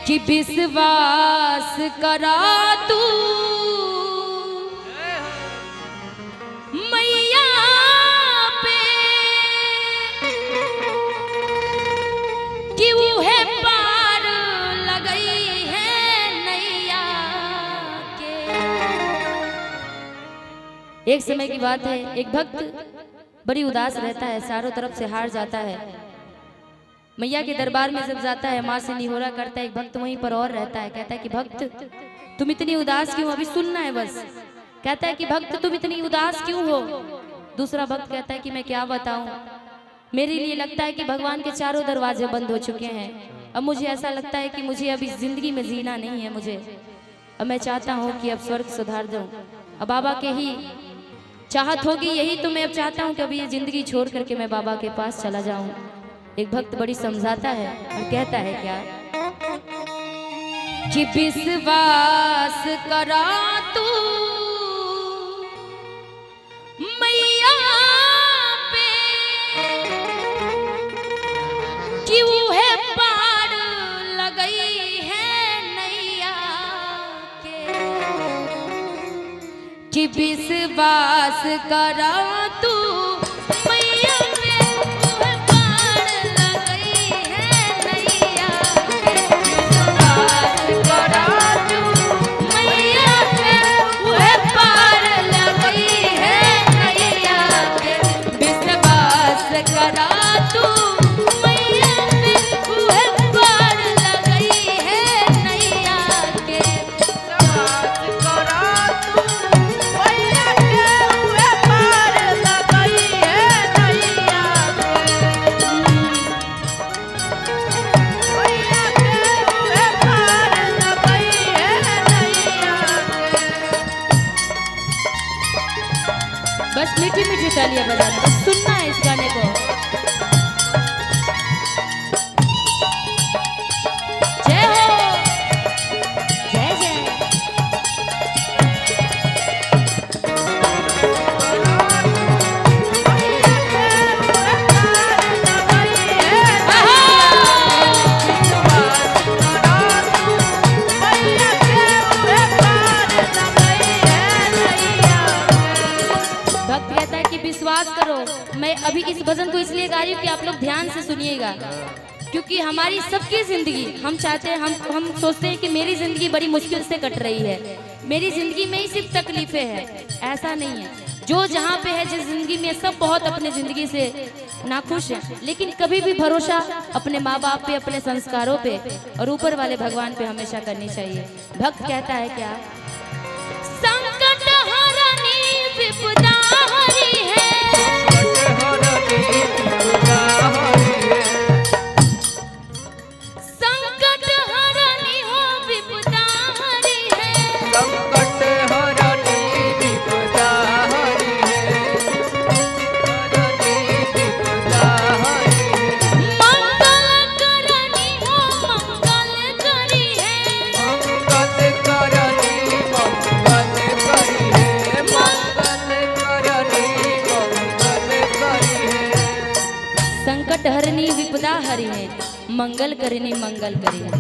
कि विश्वास करा तू मैया पे कि वो है पार लगई है नैया के। एक समय की बात है, एक भक्त बड़ी उदास रहता है, चारों तरफ से हार जाता है। मैया के दरबार में जब जाता है, माँ से निहोरा करता है। एक भक्त वहीं पर और रहता है, कहता है कि भक्त तुम इतनी उदास क्यों, अभी सुनना है बस। कहता है कि भक्त तुम इतनी उदास क्यों हो। दूसरा भक्त कहता है कि मैं क्या बताऊं, मेरे लिए लगता है कि भगवान के चारों दरवाजे बंद हो चुके हैं। अब मुझे ऐसा लगता है कि मुझे अभी जिंदगी में जीना नहीं है मुझे। अब मैं चाहता हूँ कि अब स्वर्ग सुधार दूं। अब बाबा के ही चाहत होगी यही, तो मैं अब चाहता हूँ कि अभी ये जिंदगी छोड़ करके मैं बाबा के पास चला जाऊं। एक भक्त बड़ी समझाता है और कहता है क्या कि विश्वास करा तू मैया पे कि वो है पार लगई है नैया के। कि विश्वास करा तू मैया पे वो है पार लगई है नैया के। विश्वास करा तू मैया पे वो है पार लगई है नैया के। विश्वास करा तू मैया पे वो है पार लगई है नैया के। विश्वास करा तू मैया पे वो है पार लगई है नैया के। मैया पे वो है पार लगई है नैया के। बस मीठी मीठी तालियां बजाना, बस सुनना है इस गाने को। जय हो, जय जय। भक्त कहता है कि विश्वास करो। मैं अभी इस भजन को इसलिए गा रही हूँ कि आप लोग ध्यान से सुनिएगा, क्योंकि हमारी सबकी जिंदगी, हम चाहते हैं, हम सोचते हैं कि मेरी जिंदगी बड़ी मुश्किल से कट रही है, मेरी जिंदगी में ही सिर्फ तकलीफें हैं। ऐसा नहीं है। जो जहाँ पे है, जिस जिंदगी में, सब बहुत अपने जिंदगी से नाखुश हैं, लेकिन कभी भी भरोसा अपने माँ बाप पे, अपने संस्कारों पे और ऊपर वाले भगवान पे हमेशा करनी चाहिए। भक्त कहता है क्या, संकट हरनी विपदा हरी है, संकट हरनी हो विपदा हरी है, संकट हरनी विपदा हरि है, हरनी विपदा हरि है। मंगल करनी हो मंगल करी है, मंगल करनी मंगल करी है, मंगल करनी मंगल करी है। संकट हरनी विपदा हरी है, मंगल करनी मंगल करी है।